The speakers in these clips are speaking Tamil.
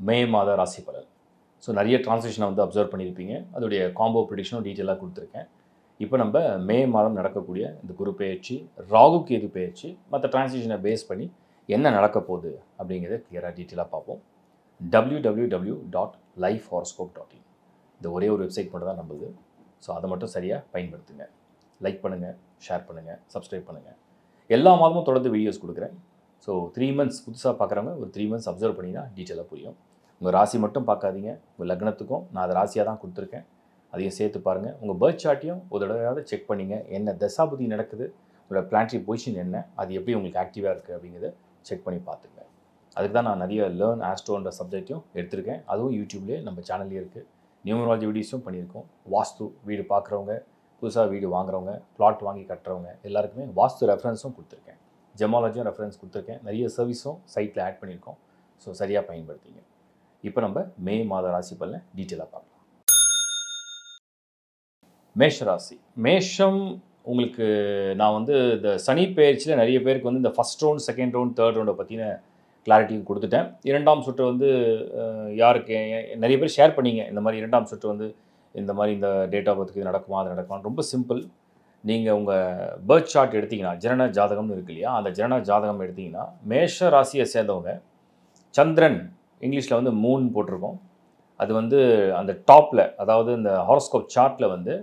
மே மாத ராசி பலன். ஸோ நிறைய டிரான்சிஷனை வந்து அப்சர்வ் பண்ணியிருப்பீங்க. அதோடைய காம்போ ப்ரிடிக்ஷனும் டீட்டெயிலாக கொடுத்துருக்கேன். இப்போ நம்ம மே மாதம் நடக்கக்கூடிய இந்த குரு பெயர்ச்சி, ராகு கேது பெயர்ச்சி, மற்ற டிரான்சிஷனை பேஸ் பண்ணி என்ன நடக்க போகுது அப்படிங்கிறத கிளியராக டீட்டெயிலாக பார்ப்போம். www.lifehoroscope.in இந்த ஒரே ஒரு வெப்சைட் மட்டும் தான் நம்மளுது. ஸோ அதை மட்டும் சரியாக பயன்படுத்துங்க. லைக் பண்ணுங்கள், ஷேர் பண்ணுங்கள், சப்ஸ்கிரைப் பண்ணுங்கள். எல்லா மாதமும் தொடர்ந்து வீடியோஸ் கொடுக்குறேன். ஸோ 3 months புதுசாக பார்க்குறவங்க ஒரு 3 months அப்சர்வ் பண்ணிங்கன்னா டீட்டெயிலாக புரியும். உங்கள் ராசி மட்டும் பார்க்காதீங்க, உங்கள் லக்னத்துக்கும் நான் அதை ராசியாக தான் கொடுத்துருக்கேன், அதையும் சேர்த்து பாருங்கள். உங்கள் பர்த் சார்ட்டையும் ஒரு தடவையாவது செக் பண்ணிங்க. என்ன தசாபுதி நடக்குது, உங்களோட பிளானட்டரி பொசிஷன் என்ன, அது எப்படி உங்களுக்கு ஆக்டிவாக இருக்குது அப்படிங்கிறத செக் பண்ணி பார்த்துங்க. அதுக்கு தான் நான் நிறைய லேர்ன் ஆஸ்ட்ரோன்ற சப்ஜெக்டையும் எடுத்திருக்கேன். அதுவும் யூடியூப்லேயே நம்ம சேனல்லேயே இருக்குது. நியூமராலஜி வீடியோஸும் பண்ணியிருக்கோம். வாஸ்து வீடு பார்க்குறவங்க, புதுசாக வீடு வாங்குறவங்க, பிளாட் வாங்கி கட்டுறவங்க எல்லாருக்குமே வாஸ்து ரெஃபரன்ஸும் கொடுத்துருக்கேன். ஜெமாலஜியும் ரெஃபரன்ஸ் கொடுத்துருக்கேன். நிறைய சர்வீஸும் சைட்டில் ஆட் பண்ணியிருக்கோம். ஸோ சரியாக பயன்படுத்திங்க. இப்போ நம்ம மே மாத ராசி பலனை டீட்டெயிலாக பார்க்கலாம். மேஷ ராசி. மேஷம் உங்களுக்கு நான் வந்து இந்த சனி பெயர்ச்சியில் நிறைய பேருக்கு வந்து இந்த first round, second round, third ரவுண்டை பற்றின கிளாரிட்டியும் கொடுத்துட்டேன். 2ஆம் சுற்று வந்து யாருக்கு நிறைய பேர் ஷேர் பண்ணிங்க. இந்த மாதிரி 2ஆம் சுற்று வந்து இந்த மாதிரி இந்த டேட் ஆஃப் பர்த்துக்கு இது நடக்குமா, அது நடக்குமா. ரொம்ப சிம்பிள். நீங்கள் உங்கள் பர்த் சார்ட் எடுத்திங்கன்னா, ஜனன ஜாதகம்னு இருக்கு இல்லையா, அந்த ஜனன ஜாதகம் எடுத்திங்கன்னா மேஷ ராசியை சேர்ந்தவங்க சந்திரன், இங்கிலீஷில் வந்து மூன் போட்டிருக்கோம். அது வந்து அந்த டாப்பில், அதாவது இந்த ஹாரோஸ்கோப் சார்ட்டில் வந்து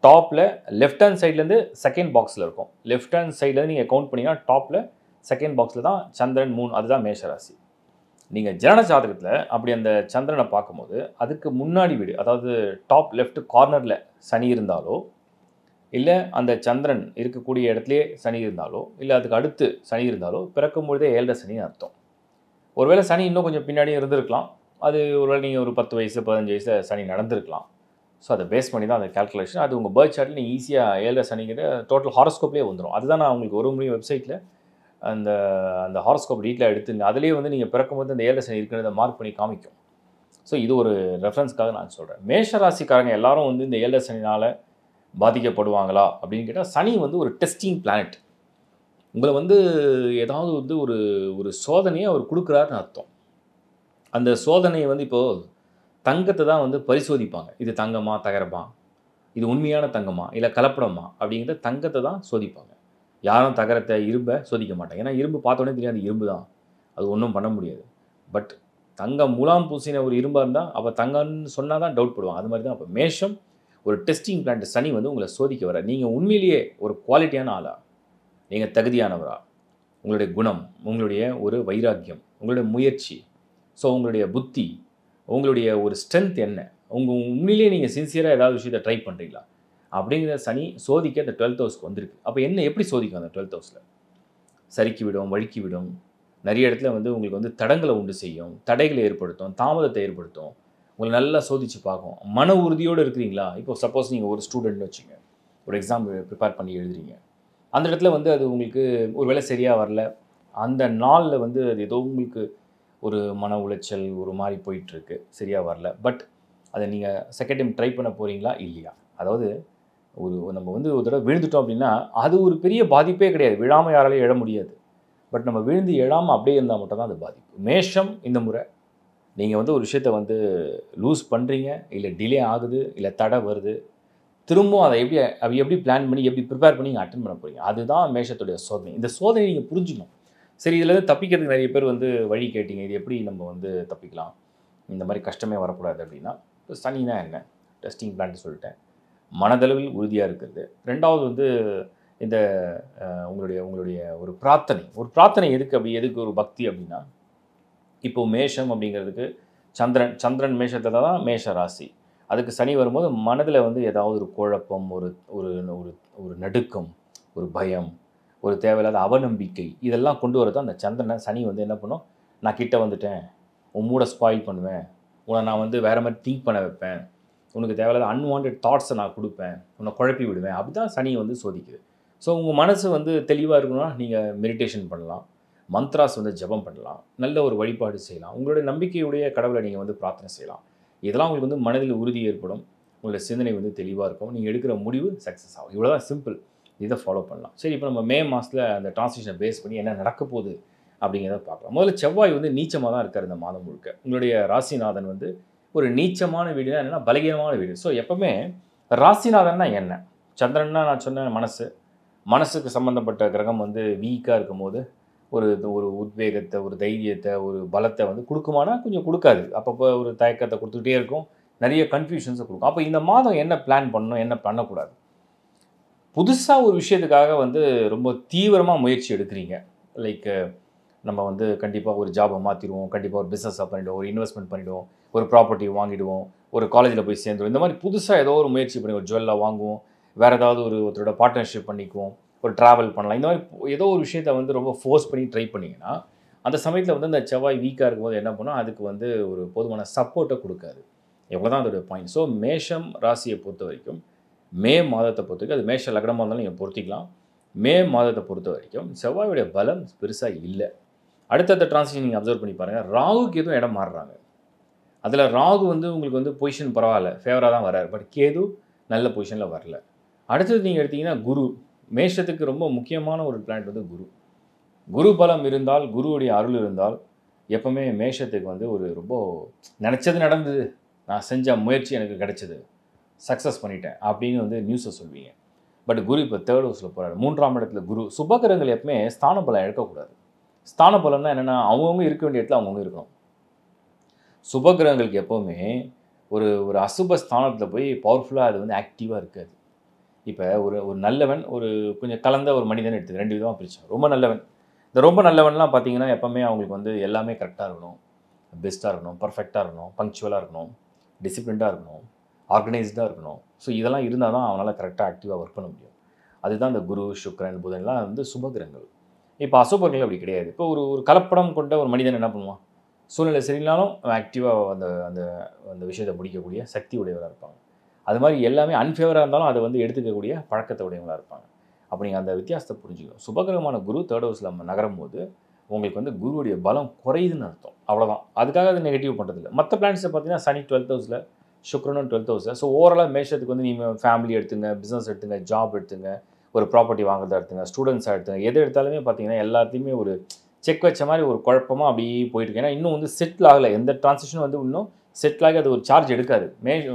டாப்பில் லெஃப்ட் ஹேண்ட் சைட்லேருந்து செகண்ட் பாக்ஸில் இருக்கும். லெஃப்ட் ஹேண்ட் சைட்லேருந்து நீங்கள் கவுண்ட் பண்ணிங்கன்னா டாப்பில் செகண்ட் பாக்ஸில் தான் சந்திரன், மூன், அதுதான் மேஷராசி. நீங்கள் ஜனன ஜாதகத்தில் அப்படி அந்த சந்திரனை பார்க்கும்போது அதுக்கு முன்னாடி வீடு, அதாவது டாப் லெஃப்ட் கார்னரில் சனி இருந்தாலோ, இல்லை அந்த சந்திரன் இருக்கக்கூடிய இடத்துலையே சனி இருந்தாலோ, இல்லை அதுக்கு அடுத்து சனி இருந்தாலோ பிறக்கும்பொழுதே 7 சனின்னு அர்த்தம். ஒருவேளை சனி இன்னும் கொஞ்சம் பின்னாடியே இருந்திருக்கலாம். அது ஒருவேளை நீங்கள் ஒரு 10 வயசு 15 வயசில் சனி நடந்திருக்கலாம். ஸோ அதை பேஸ் பண்ணி தான் அந்த கேல்குலேஷன். அது உங்கள் பர்த் சார்ட்டில் நீங்கள் ஈஸியாக 7 சனிங்கிற டோட்டல் ஹாரோஸ்கோப்லேயே வந்துடும். அதுதான் நான் உங்களுக்கு ஒரு முறை வெப்சைட்டில் அந்த அந்த ஹாரோஸ்கோப் டீட்டெயிலாக எடுத்துங்க. அதிலேயே வந்து நீங்கள் பிறக்கும்போது அந்த 7 சனி இருக்கிறத மார்க் பண்ணி காமிக்கும். ஸோ இது ஒரு ரெஃபரன்ஸ்க்காக நான் சொல்கிறேன். மேஷ ராசிக்காரங்க எல்லாரும் வந்து இந்த 7 சனினால் பாதிக்கப்படுவாங்களா அப்படின்னு கேட்டால், சனி வந்து ஒரு டெஸ்டிங் பிளானட். உங்களை வந்து ஏதாவது வந்து ஒரு ஒரு சோதனையை அவர் கொடுக்குறாருன்னு அர்த்தம். அந்த சோதனையை வந்து இப்போது தங்கத்தை தான் வந்து பரிசோதிப்பாங்க. இது தங்கமா, தகரமா, இது உண்மையான தங்கமா, இல்லை கலப்படமா அப்படிங்கிற தங்கத்தை தான் சோதிப்பாங்க. யாரும் தகரத்தை, இரும்பை சோதிக்க மாட்டாங்க. ஏன்னா இரும்பு பார்த்தோன்னே தெரியாது இரும்பு தான், அது ஒன்றும் பண்ண முடியாது. பட் தங்கம் முலாம் பூசின ஒரு இரும்பாக இருந்தால் அப்போ தங்கம்னு சொன்னால் தான் டவுட் படுவாங்க. அது மாதிரி தான் அப்போ மேஷம் ஒரு டெஸ்டிங் பிளான்ட். சனி வந்து உங்களை சோதிக்க வர, நீங்கள் உண்மையிலேயே ஒரு குவாலிட்டியான ஆளா, நீங்கள் தகுதியானவரா, உங்களுடைய குணம், உங்களுடைய ஒரு வைராக்கியம், உங்களுடைய முயற்சி, ஸோ உங்களுடைய புத்தி, உங்களுடைய ஒரு ஸ்ட்ரென்த் என்ன, உண்மையிலேயே நீங்கள் சின்சியராக ஏதாவது விஷயத்தை ட்ரை பண்ணுறீங்களா அப்படிங்கிற சனி சோதிக்க அந்த 12th ஹவுஸ்க்கு வந்திருக்கு. அப்போ என்ன எப்படி சோதிக்கும் அந்த 12th ஹவுஸில்? சறுக்கி விடும், வழுக்கி விடும். நிறைய இடத்துல வந்து உங்களுக்கு வந்து தடங்களை உண்டு செய்யும், தடைகளை ஏற்படுத்தும், தாமதத்தை ஏற்படுத்தும். உங்களை நல்லா சோதித்து பார்க்கும். மன உறுதியோடு இருக்கிறீங்களா? இப்போ சப்போஸ் நீங்கள் ஒரு ஸ்டூடெண்ட்னு வச்சுங்க, ஒரு எக்ஸாம் ப்ரிப்பேர் பண்ணி எழுதுறீங்க. அந்த இடத்துல வந்து அது உங்களுக்கு ஒரு வேளை சரியாக வரல, அந்த நாளில் வந்து அது ஏதோ உங்களுக்கு ஒரு மன உளைச்சல் ஒரு மாதிரி போயிட்டுருக்கு, சரியாக வரல. பட் அதை நீங்கள் செகண்ட் டைம் ட்ரை பண்ண போகிறீங்களா இல்லையா? அதாவது நம்ம வந்து ஒரு தடவை விழுந்துட்டோம் அப்படின்னா அது ஒரு பெரிய பாதிப்பே கிடையாது. விழாமல் யாராலையும் எழ முடியாது. பட் நம்ம விழுந்து எழாமல் அப்படியே இருந்தால் மட்டும் தான் அது பாதிப்பு. மேஷம் இந்த முறை நீங்கள் வந்து ஒரு விஷயத்தை வந்து லூஸ் பண்ணுறீங்க, இல்லை டிலே ஆகுது, இல்லை தடை வருது, திரும்பவும் அதை எப்படி பிளான் பண்ணி எப்படி ப்ரிப்பேர் பண்ணி நீங்கள் அட்டன் பண்ண போகிறீங்க, அதுதான் மேஷத்துடைய சோதனை. இந்த சோதனை நீங்கள் புரிஞ்சுக்கணும். சரி, இதுலேருந்து தப்பிக்கிறதுக்கு நிறைய பேர் வந்து வழி கேட்டிங்க, இது எப்படி நம்ம வந்து தப்பிக்கலாம், இந்த மாதிரி கஷ்டமே வரக்கூடாது அப்படின்னா, சனினா என்ன, டெஸ்டிங் பிளான் சொல்லிட்டேன். மனதளவில் உறுதியாக இருக்கிறது. 2வது வந்து இந்த உங்களுடைய ஒரு பிரார்த்தனை எதுக்கு ஒரு பக்தி அப்படின்னா, இப்போது மேஷம் அப்படிங்கிறதுக்கு சந்திரன் மேஷத்தில் தான் மேஷ ராசி. அதுக்கு சனி வரும்போது மனதில் வந்து ஏதாவது ஒரு குழப்பம், ஒரு ஒரு ஒரு நடுக்கம், ஒரு பயம், ஒரு தேவையில்லாத அவநம்பிக்கை, இதெல்லாம் கொண்டு வரது அந்த சனி வந்து என்ன பண்ணும், நான் கிட்ட வந்துட்டேன், உன் மூடை ஸ்பாயில் பண்ணுவேன், உன்னை நான் வந்து வேறு மாதிரி திங்க் பண்ண வைப்பேன், உனக்கு தேவையில்லாத அன்வான்ட் தாட்ஸை நான் கொடுப்பேன், உன்னை குழப்பி விடுவேன். அப்படி தான் சனி வந்து சோதிக்குது. ஸோ உங்கள் மனசு வந்து தெளிவாக இருக்கணும்னா நீங்கள் மெடிடேஷன் பண்ணலாம், மந்த்ராஸ் வந்து ஜபம் பண்ணலாம், நல்ல ஒரு வழிபாடு செய்யலாம், உங்களுடைய நம்பிக்கையுடைய கடவுளை நீங்கள் வந்து பிரார்த்தனை செய்யலாம். இதெல்லாம் உங்களுக்கு வந்து மனதில் உறுதி ஏற்படும், உங்களுடைய சிந்தனை வந்து தெளிவாக இருக்கும், நீங்கள் எடுக்கிற முடிவு சக்ஸஸ் ஆகும். இவ்வளோ தான் சிம்பிள். இதை ஃபாலோ பண்ணலாம். சரி, இப்போ நம்ம மே மாதத்தில் அந்த டிரான்சிஷனை பேஸ் பண்ணி என்ன நடக்க போகுது அப்படிங்கிறத பார்க்கலாம். முதல்ல செவ்வாய் வந்து நீச்சமாக தான் இருக்கார் இந்த மாதம் முழுக்க. உங்களுடைய ராசிநாதன் வந்து ஒரு நீச்சமான வீடுனா என்னன்னா பலகீனமான வீடு. ஸோ எப்பவுமே ராசிநாதன்னா என்ன? சந்திரன்னா நான் சொன்ன மனசு. மனசுக்கு சம்மந்தப்பட்ட கிரகம் வந்து வீக்காக இருக்கும்போது ஒரு ஒரு உத்வேகத்தை, ஒரு தைரியத்தை, ஒரு பலத்தை வந்து குடுக்குமானா கொஞ்சம் குடுக்காது. அப்பப்போ ஒரு தயக்கத்தை குடுத்துக்கிட்டே இருக்கும். நிறைய கன்ஃப்யூஷன்ஸை குடுக்கும். அப்போ இந்த மாதம் என்ன பிளான் பண்ணணும், என்ன பண்ணக்கூடாது? புதுசா ஒரு விஷயத்துக்காக வந்து ரொம்ப தீவிரமா முயற்சி எடுக்கிறீங்க. லைக் நம்ம வந்து கண்டிப்பா ஒரு ஜாப மாத்திருவோம். கண்டிப்பா ஒரு பிசினஸா பண்ணிடுவோம். ஒரு இன்வெஸ்ட்மென்ட் பண்ணிடுவோம். ஒரு ப்ராப்பர்ட்டி வாங்கிடுவோம். ஒரு காலேஜ்ல போய் சேர்ந்துருவோம். இந்த மாதிரி புதுசா ஏதோ ஒரு முயற்சி பண்ணி ஒரு ஜுவல்லா வாங்குவோம். வேற ஏதாவது ஒருத்தரோட பார்ட்னர்ஷிப் பண்ணிக்குவோம். ஒரு டிராவல் பண்ணலாம். இந்த மாதிரி ஏதோ ஒரு விஷயத்த வந்து ரொம்ப ஃபோர்ஸ் பண்ணி ட்ரை பண்ணீங்கன்னா, அந்த சமயத்தில வந்து அந்த செவ்வாய் வீக்கா இருக்கும்போது என்ன பண்ணும், அதுக்கு வந்து ஒரு போதுமான சப்போர்ட்ட குடுக்காது. இவ்வளோதான் அதோட பாயிண்ட். ஸோ மேஷம் ராசியை பொறுத்தவரைக்கும், மே மாதத்தை பொறுத்தவரைக்கும் அது மேஷ லக்னமா இருந்தாலும் நீங்க பொருத்திக்கலாம். மே மாதத்தை பொறுத்தவரைக்கும் செவ்வாயுடைய பலம் பெருசா இல்ல. அடுத்தடுத்த டிரான்சிஷன் நீங்க அப்சர்வ் பண்ணி பாருங்க. ராகுக்கு எதுவும் இடம் மாறுறாங்க. அதில ராகு வந்து உங்களுக்கு வந்து பொசிஷன் பரவால்ல. ஃபேவரா தான் வராரு. பட் கேது நல்ல பொசிஷன்ல வரல. அடுத்தது நீங்க எடுத்தீங்கன்னா குரு. மேஷத்துக்கு ரொம்ப முக்கியமான ஒரு பிளானட் வந்து குரு. குரு பலம் இருந்தால், குருவுடைய அருள் இருந்தால், எப்பவுமே மேஷத்துக்கு வந்து ஒரு ரொம்ப நெனச்சது நடந்தது. நான் செஞ்ச முயற்சி எனக்கு கிடைச்சது. சக்சஸ் பண்ணிட்டேன் அப்படின்னு வந்து நியூஸ சொல்வீங்க. பட் குரு இப்போ 3rd ஹவுஸ்ல போறாரு. 3ஆம் இடத்துல குரு. சுபகிரகங்கள் எப்பவுமே ஸ்தான பலம் இழக்கக்கூடாது. ஸ்தான பலம்னா என்னன்னா, அவங்கவங்க இருக்க வேண்டிய இடத்துல அவங்கவங்க இருக்கணும். சுபகிரகங்களுக்கு எப்பவுமே ஒரு ஒரு அசுப ஸ்தானத்தில போய் பவர்ஃபுல்லா அது வந்து ஆக்டிவா இருக்காது. இப்ப ஒரு ஒரு நல்லவன், ஒரு கொஞ்சம் கலந்த ஒரு மனிதன் எடுத்துக்க 2 விதமா பிரிச்சேன். ரொம்ப நல்லவன். இந்த ரொம்ப நல்லவன்லாம் பார்த்தீங்கன்னா, எப்பவுமே அவங்களுக்கு வந்து எல்லாமே கரெக்ட்டா இருக்கணும். பெஸ்ட்டா இருக்கணும், பெர்ஃபெக்ட்டா இருக்கணும், பங்க்சுவலா இருக்கணும், டிசிப்ளின்டா இருக்கணும், ஆர்கனைஸ்டா இருக்கணும். ஸோ இதெல்லாம் இருந்தா தான் அவனால கரெக்ட்டா ஆக்டிவா ஒர்க் பண்ண முடியும். அதுதான் இந்த குரு, சுக்கிரன், புதன்லாம் வந்து சுபகிரகங்கள். இப்ப அசுபர்கள் அப்படி கிடையாது. இப்போ ஒரு ஒரு கலப்படம் கொண்ட ஒரு மனிதன் என்ன பண்ணுவான்? சூழ்நிலை சரியில்லைனாலும் அவன் ஆக்டிவா அந்த அந்த அந்த விஷயத்த முடிக்கக்கூடிய சக்தி உடையவரா இருப்பாங்க. அது மாரி எல்லாமே அன்ஃபேவரா இருந்தாலும் அத வந்து எடுத்துக்கக்கூடிய பழக்கத்த உடையவங்களா இருப்பாங்க. அப்ப நீங்க அந்த வித்தியாசத்த புரிஞ்சுக்கணும். சுபகிரகமான குரு 3rd ஹவுஸ்ல நகரும்போது, உங்களுக்கு வந்து குருவுடைய பலம் குறையுதுன்னு அர்த்தம். அவ்வளோதான். அதுக்காக அத நெகட்டிவ் பண்றதில்ல. மத்த பிளானட்ஸ பார்த்தீங்கன்னா, சனி 12th ஹவுஸ்ல, சுக்கிரனும் 12th ஹவுஸ்ல. ஸோ ஓவராலா மேஷத்துக்கு வந்து நீங்க ஃபேமிலி எடுத்துங்க, பிசினஸ் எடுத்துங்க, ஜாப் எடுத்துங்க, ஒரு ப்ராப்பர்ட்டி வாங்குறதா எடுத்துங்க, ஸ்டூடண்ட்ஸா எடுத்துங்க. எத எடுத்தாலுமே பார்த்தீங்கன்னா, எல்லாத்தையுமே ஒரு செக் வச்ச மாரி ஒரு குழப்பமா அப்படியே போயிட்டு இருக்கு. ஏன்னா, இன்னும் வந்து செட்டில் ஆகல. எந்த டிரான்சிஷனும் வந்து இன்னும் செட்டில் ஆகி அது ஒரு சார்ஜ் எடுக்காது.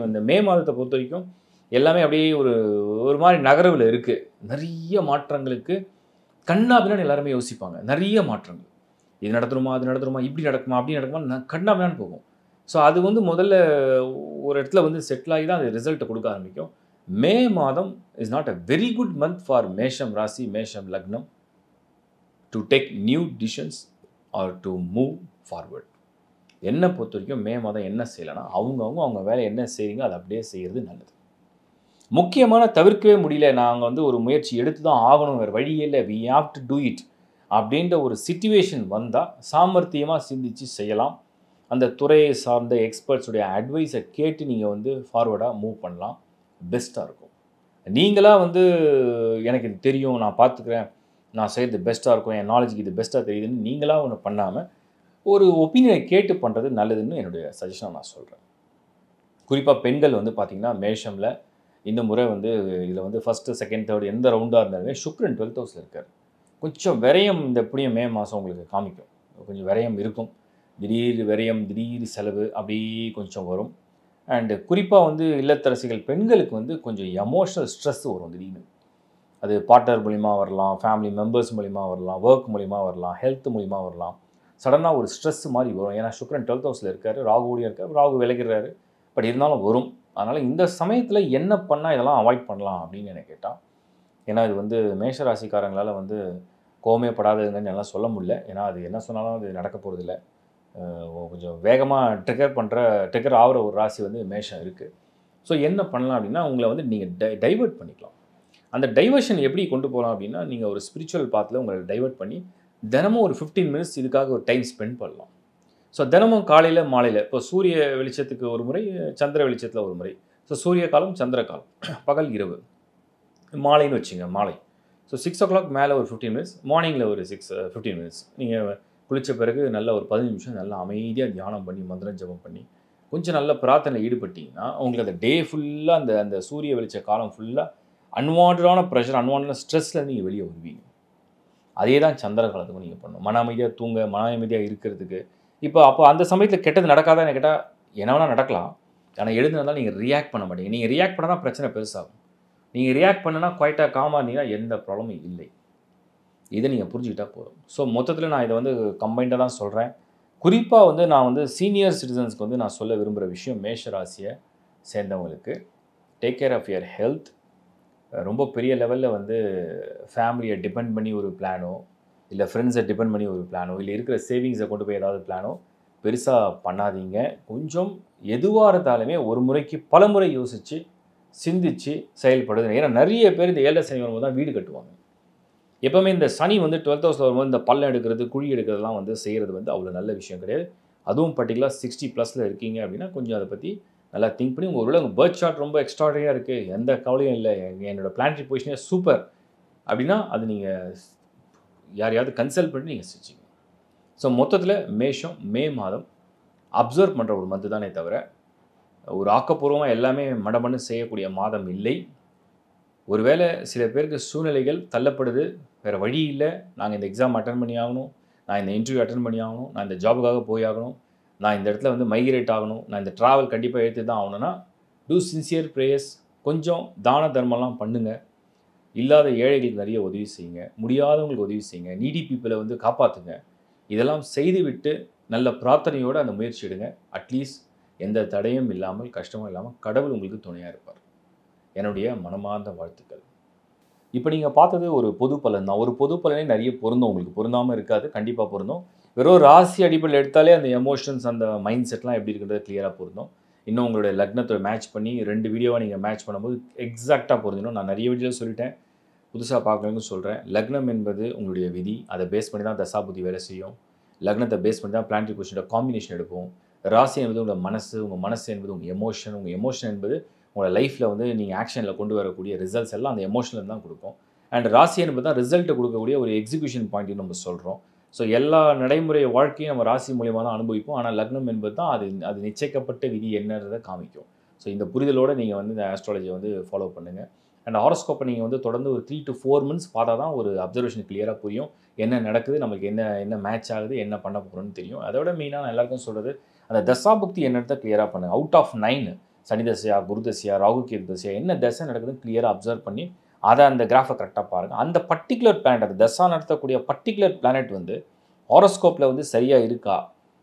இந்த மே மாதத்த பொறுத்தவரைக்கும் எல்லாமே அப்படியே ஒரு ஒரு மாரி நகர்வுல இருக்கு. நெறைய மாற்றங்களுக்கு கன்னா பின்னான்னு எல்லாருமே யோசிப்பாங்க. நெறைய மாற்றங்கள். இது நடந்துருமா? அது நடந்துருமா? இப்படி நடக்குமா? அப்படி நடக்குமா? கன்னா பின்னான்னு போகும். ஸோ அது வந்து முதல்ல ஒரு இடத்துல வந்து செட்டில் ஆகி தான் அது ரிசல்ட்ட குடுக்க ஆரம்பிக்கும். மே மாதம் is not a very good month for Mesham ராசி, மேஷம் லக்னம் to take new decisions or to move forward. என்ன பொறுத்தவரைக்கும் மே மாதம் என்ன செய்யலாம்னா, அவங்க வேலைய என்ன செய்றீங்களோ அத அப்படியே செய்றது நல்லது. முக்கியமான தவிர்க்கவே முடியல. நாங்க வந்து ஒரு முயற்சி எடுத்து தான் ஆகணும். வேற வழியே இல்ல. We have to do it. அப்படின்ற ஒரு சிட்யூவேஷன் வந்தா, சாமர்த்தியமா சிந்திச்சு செய்யலாம். அந்த துறையை சார்ந்த எக்ஸ்பர்ட்ஸ் உடைய அட்வைஸ கேட்டு நீங்க வந்து ஃபார்வர்டா மூவ் பண்ணலாம். பெஸ்ட்டா இருக்கும். நீங்களா வந்து எனக்கு இது தெரியும். நான் பார்த்துக்கிறேன். நான் செய்றது பெஸ்ட்டா இருக்கும். என் நாலேட்ஜ்க்கு இது பெஸ்ட்டா தெரியுதுன்னு நீங்களா ஒண்ணு பண்ணாம, ஒரு ஒப்பீனியன கேட்டு பண்றது நல்லதுன்னு என்னுடைய சஜஷனா நான் சொல்றேன். குறிப்பா பெண்கள் வந்து பார்த்தீங்கன்னா, மேஷம்ல இந்த முறை வந்து இதில வந்து 1, 2, 3 எந்த ரவுண்டா இருந்தாலுமே சுக்கிரன் 12th ஹவுஸ்ல இருக்காரு. கொஞ்சம் விரயம் இந்த எப்படியும் மே மாசம் உங்களுக்கு காமிக்கும். கொஞ்சம் விரயம் இருக்கும். திடீர் விரயம், திடீர் செலவு அப்படி கொஞ்சம் வரும். அண்ட் குறிப்பா வந்து இல்லத்தரசிகள் பெண்களுக்கு வந்து கொஞ்சம் எமோஷனல் ஸ்ட்ரெஸ் வரும் திடீர்னு. அது பார்ட்னர் மூலியமா வரலாம், ஃபேமிலி மெம்பர்ஸ் மூலியமா வரலாம், வொர்க் மூலியமா வரலாம், ஹெல்த் மூலியமா வரலாம். சடனா ஒரு ஸ்ட்ரெஸ் மாரி வரும். ஏன்னா சுக்கிரன் 12th ஹவுஸ்ல இருக்காரு. ராகுவோடயும் இருக்காரு. ராகு விலகிறாரு. பட் இருந்தாலும் வரும். அதனால இந்த சமயத்தில என்ன பண்ணா இதெல்லாம் அவாய்ட் பண்ணலாம் அப்படின்னு என்ன கேட்டா, ஏன்னா இது வந்து மேஷ ராசிக்காரங்களால வந்து கோவமே படாததுங்கன்னு என்னால சொல்ல முடியல. ஏன்னா அது என்ன சொன்னாலும் அது நடக்க போறதில்ல. கொஞ்சம் வேகமா ட்ரிகர் ஆகுற ஒரு ராசி வந்து மேஷம் இருக்கு. ஸோ என்ன பண்ணலாம் அப்படின்னா, உங்கள வந்து நீங்க டைவர்ட் பண்ணிக்கலாம். அந்த டைவர்ஷன் எப்படி கொண்டு போலாம் அப்படின்னா, நீங்க ஒரு ஸ்பிரிச்சுவல் பாத்ல உங்கள டைவர்ட் பண்ணி, தினமும் ஒரு 15 மினிட்ஸ் இதுக்காக ஒரு டைம் ஸ்பெண்ட் பண்ணலாம். ஸோ தினமும் காலையில, மாலையில இப்போ சூரிய வெளிச்சத்துக்கு ஒரு முறை, சந்திர வெளிச்சத்தில ஒரு முறை. ஸோ சூரிய காலம், சந்திர காலம். பகல், இரவு. மாலைன்னு வச்சுங்க மாலை. ஸோ 6:00 மேல ஒரு 15 மினிட்ஸ், மார்னிங்கில ஒரு 15 மினிட்ஸ். நீங்க குளிச்ச பிறகு நல்ல ஒரு 15 நிமிஷம் நல்லா அமைதியா தியானம் பண்ணி, மந்திரம் ஜெபம் பண்ணி, கொஞ்சம் நல்ல பிரார்த்தனையில ஈடுபட்டீங்கன்னா, உங்களுக்கு அந்த டே ஃபுல்லா அந்த அந்த சூரிய வெளிச்ச காலம் ஃபுல்லா அன்வான்டடான பிரஷர், அன்வான்டடான ஸ்ட்ரெஸ்லேருந்து நீங்க வெளிய வருவீங்க. அதே தான் சந்திர காலத்துக்கும் நீங்கள் பண்ணணும். மன அமைதியாக தூங்க, மன அமைதியாக இருக்கிறதுக்கு. அப்போ அந்த சமயத்தில் கெட்டது நடக்காதான்னு கேட்டால் என்ன வேணால் நடக்கலாம். ஆனால் எழுதுனதால் நீங்கள் ரியாக்ட் பண்ண மாட்டீங்க. நீங்கள் ரியாக்ட் பண்ணால் தான் பிரச்சனை பெருசாகும். நீங்கள் ரியாக்ட் பண்ணனா குவைட்டாக காமாக இருந்தீங்கன்னா எந்த ப்ராப்ளமும் இல்லை. இதை நீங்கள் புரிஞ்சுக்கிட்டா போதும். ஸோ மொத்தத்தில் நான் இதை வந்து கம்பைண்டாக தான் சொல்கிறேன். குறிப்பாக வந்து நான் வந்து சீனியர் சிட்டிசன்ஸ்க்கு வந்து நான் சொல்ல விரும்புகிற விஷயம், மேஷ ராசியை சேர்ந்தவங்களுக்கு take care of your health. ரொம்ப பெரிய லெவலில் வந்து ஃபேமிலியை டிபெண்ட் பண்ணி ஒரு பிளானோ, இல்லை ஃப்ரெண்ட்ஸை டிபெண்ட் பண்ணி ஒரு பிளானோ, இல்லை இருக்கிற சேவிங்ஸை கொண்டு போய் ஏதாவது பிளானோ பெருசாக பண்ணாதீங்க. கொஞ்சம் எதுவாக இருந்தாலுமே ஒரு முறைக்கு பல முறை யோசித்து சிந்தித்து செயல்படுது. ஏன்னா நிறைய பேர் இந்த 7 சனி வரும்போது தான் வீடு கட்டுவாங்க. எப்போவுமே இந்த சனி வந்து 12th ஹவுஸில் வரும்போது இந்த பள்ளம் எடுக்கிறது, குழி எடுக்கிறதுலாம் வந்து செய்கிறது வந்து அவ்வளோ நல்ல விஷயம் கிடையாது. அதுவும் பர்டிகுலர் 60+ இருக்கீங்க அப்படின்னா கொஞ்சம் அதை பற்றி நல்லா திங்க் பண்ணி உங்கள் உங்கள் பர்த் சார்ட் ரொம்ப எக்ஸ்ட்ராடரியாக இருக்குது, எந்த கவலையும் இல்லை, என்னோடய பிளானட்டரி பொசிஷனே சூப்பர் அப்படின்னா அது நீங்கள் யாரையாவது கன்சல்ட் பண்ணி நீங்கள் செஞ்சீங்க. ஸோ மொத்தத்தில் மேஷம் மே மாதம் அப்சர்வ் பண்ணுற ஒரு மந்த்து தானே தவிர ஒரு ஆக்கப்பூர்வமாக எல்லாமே மடமன்னு செய்யக்கூடிய மாதம் இல்லை. ஒருவேளை சில பேருக்கு சூழ்நிலைகள் தள்ளப்படுது, வேறு வழி இல்லை, நாங்கள் இந்த எக்ஸாம் அட்டன் பண்ணி ஆகணும், நான் இந்த இன்டர்வியூ அட்டன் பண்ணி ஆகணும், நான் இந்த ஜாபுக்காக போய் ஆகணும், நான் இந்த இடத்துல வந்து மைக்ரேட் ஆகணும், நான் இந்த ட்ராவல் கண்டிப்பாக எடுத்து தான் ஆகணும்னா டூ சின்சியர் ப்ரேயர்ஸ். கொஞ்சம் தான தர்மம்லாம் பண்ணுங்கள். இல்லாத ஏழைகளுக்கு நிறைய உதவி செய்யுங்க, முடியாதவங்களுக்கு உதவி செய்யுங்க, நீடி பீப்புளை வந்து காப்பாற்றுங்க. இதெல்லாம் செய்துவிட்டு நல்ல பிரார்த்தனையோடு அந்த முயற்சி எடுங்க. அட்லீஸ்ட் எந்த தடையும் இல்லாமல், கஷ்டமும் இல்லாமல் கடவுள் உங்களுக்கு துணையாக இருப்பார். என்னுடைய மனமார்ந்த வாழ்த்துக்கள். இப்போ நீங்கள் பார்த்தது ஒரு பொது பலன் தான். ஒரு பொது பலனே நிறைய பொருந்தும், உங்களுக்கு பொருந்தாமல் இருக்காது, கண்டிப்பாக பொருந்தும். வெறும் ராசி அடிப்படையில் எடுத்தாலே அந்த எமோஷன்ஸ், அந்த மைண்ட் செட்லாம் எப்படி இருக்குன்றது கிளியராக பொருந்தும். இன்னும் உங்களுடைய லக்னத்தை மேட்ச் பண்ணி 2 வீடியோவாக நீங்கள் மேட்ச் பண்ணும்போது எக்ஸாக்டாக பொருந்தணும். நான் நிறைய வீடியோவில் சொல்லிட்டேன், புதுசாக பார்க்கணுன்னு சொல்கிறேன். லக்னம் என்பது உங்களுடைய விதி, அதை பேஸ் பண்ணி தான் தசாபுத்தி வேலை செய்யும். லக்னத்தை பேஸ் பண்ணி தான் பிளானட்டரி பொசிஷனோட காம்பினேஷன் எடுப்போம். ராசி என்பது உங்கள் மனசு என்பது உங்கள் எமோஷன் என்பது உங்களோட லைஃப்பில் வந்து நீங்கள் ஆக்ஷனில் கொண்டு வரக்கூடிய ரிசல்ட்ஸ் எல்லாம் அந்த எமோஷனில் தான் கொடுக்கும். அண்ட் ராசி என்பது தான் ரிசல்ட்டை கொடுக்கக்கூடிய ஒரு எக்ஸிக்யூஷன் பாயிண்ட்னு நம்ம சொல்கிறோம். ஸோ எல்லா நடைமுறை வாழ்க்கையும் நம்ம ராசி மூலியமாக தான் அனுபவிப்போம். ஆனால் லக்னம் என்பது தான் அது நிச்சயிக்கப்பட்ட விதி என்னன்றதை காமிக்கும். ஸோ இந்த புரிதலோடு நீங்கள் வந்து இந்த ஆஸ்ட்ராலஜியை வந்து ஃபாலோ பண்ணுங்கள். அண்ட் ஹாரோஸ்கோப்பை நீங்கள் வந்து தொடர்ந்து ஒரு 3 to 4 months பார்த்தா தான் ஒரு அப்சர்வேஷன் கிளியராக புரியும். என்ன நடக்குது, நமக்கு என்ன மேட்ச் ஆகுது, என்ன பண்ண போகிறோன்னு தெரியும். அதோட மெயினாக நான் எல்லாருக்கும் சொல்கிறது, அந்த தசாபுக்தி என்னத்தை கிளியராக பண்ணுங்கள். அவுட் ஆஃப் 9 சனி தசையா, குரு தசையா, ராகு கேது தசையா, என்ன தசை நடக்குதுன்னு கிளியராக அப்சர்வ் பண்ணி அதை அந்த கிராஃபை கரெக்டாக பாருங்கள். அந்த பர்டிகுலர் பிளானட், அந்த தசா நடத்தக்கூடிய பர்டிகுலர் பிளானட் வந்து ஹாரோஸ்கோப்பில் வந்து சரியாக இருக்கா,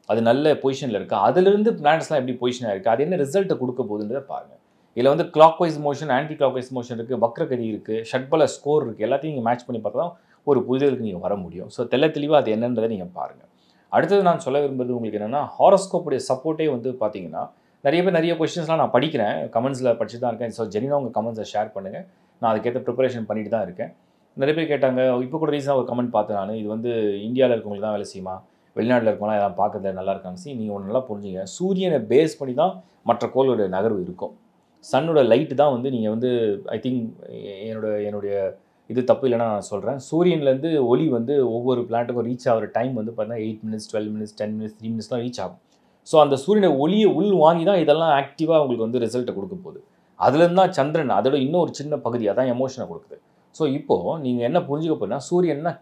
அது நல்ல பொசிஷனில் இருக்கா, அதிலிருந்து பிளானட்ஸ்லாம் எப்படி பொசிஷனாக இருக்குது, அது என்ன ரிசல்ட்டை கொடுக்க போகுதுன்றதை பாருங்கள். இதில் வந்து clock wise motion, anti clock wise motion இருக்குது, வக்ரகதி இருக்குது, ஷட்பல ஸ்கோர் இருக்குது. எல்லாத்தையும் நீங்கள் மேட்ச் பண்ணி பார்த்தா தான் ஒரு புரிதலுக்கு நீங்கள் வர முடியும். ஸோ தெளிவாக அது என்னன்றதை நீங்கள் பாருங்கள். அடுத்தது நான் சொல்ல விரும்புறது உங்களுக்கு என்னென்னா, ஹாரோஸ்கோப்புடைய சப்போர்ட்டே வந்து பார்த்தீங்கன்னா நிறைய பேர் நிறைய கொஸ்டின்ஸ்லாம் நான் படிக்கிறேன், கமெண்ட்ஸில் படிச்சு தான் இருக்கேன். ஸோ ஜெனினாக உங்கள் கமெண்ட்ஸை ஷேர் பண்ணுங்கள். நான் அதுக்கேற்ற ப்ரிப்பரேஷன் பண்ணிட்டு தான் இருக்கேன். நிறைய பேர் கேட்டாங்க, இப்போ கூட ரீசனாக ஒரு கமெண்ட் பார்த்தேன் நான், இது வந்து இந்தியாவில் இருக்கவங்களுக்கு தான் வேலை செய்யுமா, வெளிநாட்டில் இருக்கவங்களாம் எல்லாம் பார்க்கறதுல நல்லா இருக்காங்க. நீங்கள் ஒன்று நல்லா புரிஞ்சுங்க, சூரியனை பேஸ் பண்ணி தான் மற்ற கோளோட நகர்வு இருக்கும். சன்னோட லைட்டு தான் வந்து நீங்கள் வந்து ஐ திங்க் என்னுடைய இது தப்பு இல்லைன்னா நான் சொல்கிறேன், சூரியன்லேருந்து ஒளி வந்து ஒவ்வொரு பிளானட்டுக்கும் ரீச் ஆகிற டைம் வந்து பார்த்தீங்கன்னா 8 minutes, 12 minutes, 10 minutes, 3 minutesலாம் ரீச் ஆகும். ஸோ அந்த சூரியனை ஒளியை உள் வாங்கி தான் இதெல்லாம் ஆக்டிவாக உங்களுக்கு வந்து ரிசல்ட்டை கொடுக்க போகுது. அதுலேருந்து தான் சந்திரன் அதோட இன்னும் ஒரு சின்ன பகுதி அதான் எமோஷனை கொடுக்குது. ஸோ இப்போது நீங்கள் என்ன புரிஞ்சுக்க போகிறீங்கன்னா, சூரியன்னா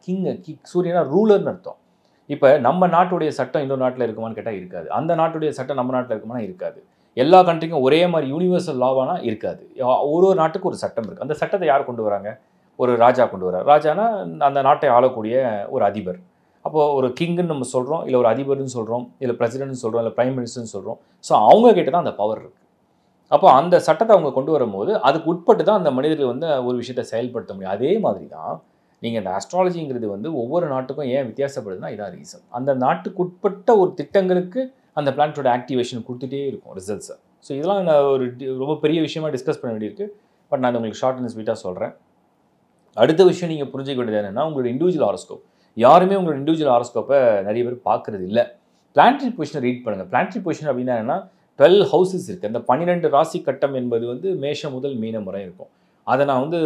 சூரியனா ரூலர்னு அர்த்தம். இப்போ நம்ம நாட்டுடைய சட்டம் இன்னொரு நாட்டில் இருக்குமான்னு கேட்டால் இருக்காது, அந்த நாட்டுடைய சட்டம் நம்ம நாட்டில் இருக்குமானா இருக்காது, எல்லா கண்ட்ரிக்கும் ஒரே மாதிரி யூனிவர்சல் லாவானா இருக்காது. ஒரு நாட்டுக்கு ஒரு சட்டம் இருக்குது. அந்த சட்டத்தை யார் கொண்டு வராங்க? ஒரு ராஜா கொண்டு வரார். ராஜானா அந்த நாட்டை ஆளக்கூடிய ஒரு அதிபர். அப்போது ஒரு கிங்குன்னு நம்ம சொல்கிறோம், இல்லை ஒரு அதிபர்னு சொல்கிறோம், இல்லை பிரசிடென்ட்னு சொல்கிறோம், இல்லை பிரைம் மினிஸ்டர்னு சொல்கிறோம். ஸோ அவங்க கிட்ட தான் அந்த பவர் இருக்குது. அப்போ அந்த சட்டத்தை அவங்க கொண்டு வரும்போது அதுக்கு உட்பட்டு தான் அந்த மனிதர்கள் வந்து ஒரு விஷயத்தை செயல்படுத்த முடியும். அதே மாதிரி தான் நீங்கள் இந்த அஸ்ட்ராலஜிங்கிறது வந்து ஒவ்வொரு நாட்டுக்கும் ஏன் வித்தியாசப்படுதுன்னா இதான் ரீசன். அந்த நாட்டுக்கு உட்பட்ட ஒரு திட்டங்களுக்கு அந்த பிளானட்டோட ஆக்டிவேஷன் கொடுத்துட்டே இருக்கும் ரிசல்ட்ஸை. ஸோ இதெல்லாம் நான் ஒரு ரொம்ப பெரிய விஷயமாக டிஸ்கஸ் பண்ண வேண்டியிருக்கு. பட் நான் உங்களுக்கு ஷார்ட் அண்ட் ஸ்வீட்டாக சொல்கிறேன். அடுத்த விஷயம் நீங்கள் புரிஞ்சிக்க வேண்டியது என்னென்னா, உங்களோட இண்டிவிஜுவல் ஹாரோஸ்கோப். யாருமே உங்களோட இண்டிவிஜுவல் ஹாரோஸ்கோப்பை நிறைய பேர் பார்க்குறது இல்லை. பிளானட்டரி பொசிஷனை ரீட் பண்ணுங்கள். பிளானட்டரி பொசிஷன் அப்படின்னா என்னென்னா 12 ஹவுசஸ் இருக்குது. அந்த 12 ராசி கட்டம் என்பது வந்து மேஷம் முதல் மீனம் வரை இருக்கும். அதை நான் வந்து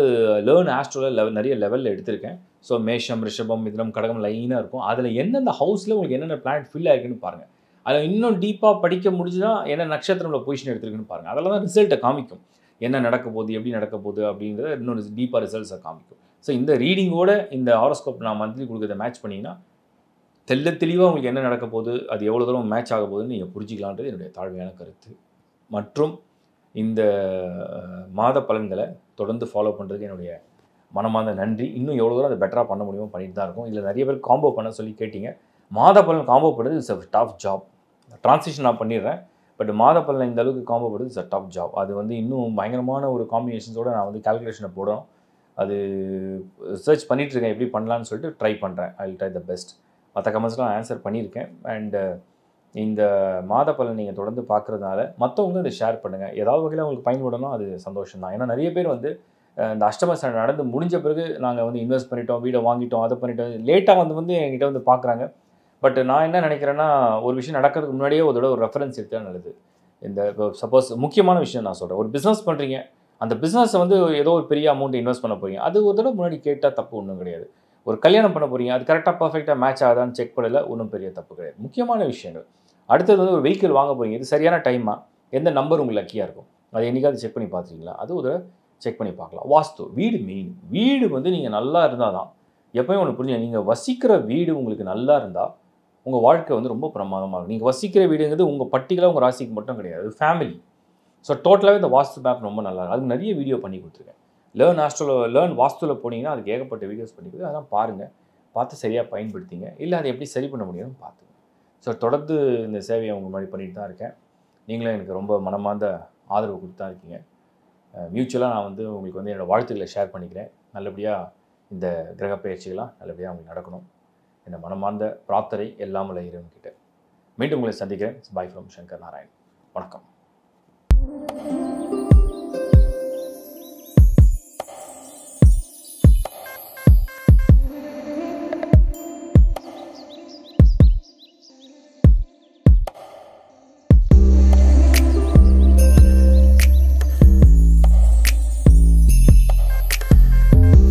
லேர்ன் ஆஸ்ட்ரோவில் நிறைய லெவலில் எடுத்திருக்கேன். ஸோ மேஷம், ரிஷபம், மிதுனம், கடகம் லைனாக இருக்கும். அதில் எந்தெந்த ஹவுஸில் உங்களுக்கு என்னென்ன பிளானட் ஃபில் ஆகிருக்குன்னு பாருங்கள். அதில் இன்னும் டீப்பாக படிக்க முடிஞ்சுதான் என்ன நட்சத்திரம்ல பொசிஷன் எடுத்துருக்குன்னு பாருங்கள். அதெல்லாம் தான் ரிசல்ட்டை காமிக்கும். என்ன நடக்க போகுது, எப்படி நடக்க போகுது அப்படிங்கிறத இன்னொரு டீப்பாக ரிசல்ட்ஸை காமிக்கும். ஸோ இந்த ரீடிங்கோட இந்த ஹாரோஸ்கோப் நான் மந்த்லி கொடுக்குறத மேட்ச் பண்ணிங்கன்னா தெளிவாக உங்களுக்கு என்ன நடக்க போகுது, அது எவ்வளோ தூரம் மேட்ச் ஆக போகுதுன்னு நீங்கள் புரிஞ்சிக்கலான்றது என்னுடைய தாழ்மையான கருத்து. மற்றும் இந்த மாத பலன்களை தொடர்ந்து ஃபாலோ பண்ணுறதுக்கு என்னுடைய மனமார்ந்த நன்றி. இன்னும் எவ்வளோ தூரம் அதை பெட்டராக பண்ண முடியுமோ பண்ணிட்டு தான் இருக்கும். இதில் நிறைய பேர் காம்போ பண்ண சொல்லி கேட்டிங்க. மாத பலன் காம்போ பண்ணுறது it's a top job. Translation நான் பண்ணிடுறேன், பட் மாத பலன் இந்த அளவுக்கு காம்போ பண்ணுறது இட்ஸ் அ டாப் ஜாப். அது வந்து இன்னும் பயங்கரமான ஒரு காம்பினேஷன்ஸோடு நான் வந்து கால்குலேஷனை போடணும். அது ரிசர்ச் பண்ணிகிட்ருக்கேன், எப்படி பண்ணலான்னு சொல்லிட்டு ட்ரை பண்ணுறேன். I will try the best. மற்ற கமெண்ட்ஸ்லாம் ஆன்சர் பண்ணியிருக்கேன். அண்டு இந்த மாத பலன் நீங்கள் தொடர்ந்து பார்க்குறதுனால மற்றவங்களும் இதை ஷேர் பண்ணுங்கள். ஏதாவது வகையில் உங்களுக்கு பயன்படணும், அது சந்தோஷம் தான். ஏன்னா நிறைய பேர் வந்து இந்த அஷ்டம சனி நடந்து முடிஞ்ச பிறகு நாங்கள் வந்து இன்வெஸ்ட் பண்ணிட்டோம், வீடை வாங்கிட்டோம், அதை பண்ணிட்டோம், லேட்டாக வந்து என்கிட்ட வந்து பார்க்குறாங்க. பட் நான் என்ன நினைக்கிறேன்னா, ஒரு விஷயம் நடக்கிறதுக்கு முன்னாடியே ஒரு தடவை ஒரு ரெஃபரன்ஸ் எடுத்தால் நல்லது. இந்த இப்போ சப்போஸ் முக்கியமான விஷயம் நான் சொல்கிறேன், ஒரு பிஸ்னஸ் பண்ணுறீங்க, அந்த பிஸ்னஸை வந்து ஏதோ ஒரு பெரிய அமௌண்ட் இன்வெஸ்ட் பண்ண போகிறீங்க, அது ஒரு தடவை முன்னாடி கேட்டால் தப்பு ஒன்றும் கிடையாது. ஒரு கல்யாணம் பண்ண போகிறீங்க, அது கரெக்டாக பர்ஃபெக்டாக மேட்ச் ஆகுதான்னு செக் பண்ணல, ஒன்றும் பெரிய தப்பு கிடையாது. முக்கியமான விஷயங்கள். அடுத்தது வந்து ஒரு வெஹிக்கிள் வாங்க போகிறீங்க, இது சரியான டைமா, எந்த நம்பர் உங்களுக்கு லக்கியாக இருக்கும், அதை என்றைக்காவது செக் பண்ணி பார்த்துருக்கீங்களா? அது ஒரு செக் பண்ணி பார்க்கலாம். வாஸ்து, வீடு மெயின். வீடு வந்து நீங்கள் நல்லா இருந்தால் தான், எப்போயும் ஒன்று புரிஞ்சு, நீங்கள் வசிக்கிற வீடு உங்களுக்கு நல்லா இருந்தால் உங்கள் வாழ்க்கை வந்து ரொம்ப பிரமாதமாக இருக்கும். நீங்கள் வசிக்கிற வீடுங்கிறது உங்கள் பர்டிகுலராக உங்கள் ராசிக்கு மட்டும் கிடையாது, ஃபேமிலி. ஸோ டோட்டலாகவே இந்த வாஸ்து மேப் ரொம்ப நல்லா இருக்கும். அதுக்கு நிறைய வீடியோ பண்ணி கொடுத்துருக்கேன். லேர்ன் வாஸ்துவில் போனீங்கன்னா அதுக்கு ஏகப்பட்ட வீடியோஸ் பண்ணி கொடுத்து அதெல்லாம் பாருங்கள், பார்த்து சரியாக பயன்படுத்திங்க. இல்லை அதை எப்படி சரி பண்ண முடியும்னு பார்த்துங்க. ஸோ தொடர்ந்து இந்த சேவையை உங்கள் மாதிரி பண்ணிட்டு தான் இருக்கேன். நீங்களும் எனக்கு ரொம்ப மனமார்ந்த ஆதரவு கொடுத்து தான் இருக்கீங்க. மியூச்சுவலாக நான் வந்து உங்களுக்கு வந்து என்னோடய வாழ்த்துக்களை ஷேர் பண்ணிக்கிறேன். நல்லபடியாக இந்த கிரக பயிற்சிகளாக நல்லபடியாக உங்களுக்கு நடக்கணும். இந்த மனமார்ந்த பிரார்த்தனை எல்லாம் உள்ள இறைவன்கிட்ட. மீண்டும் உங்களை சந்திக்கிறேன். Bye from Shankar Narayan. வணக்கம்.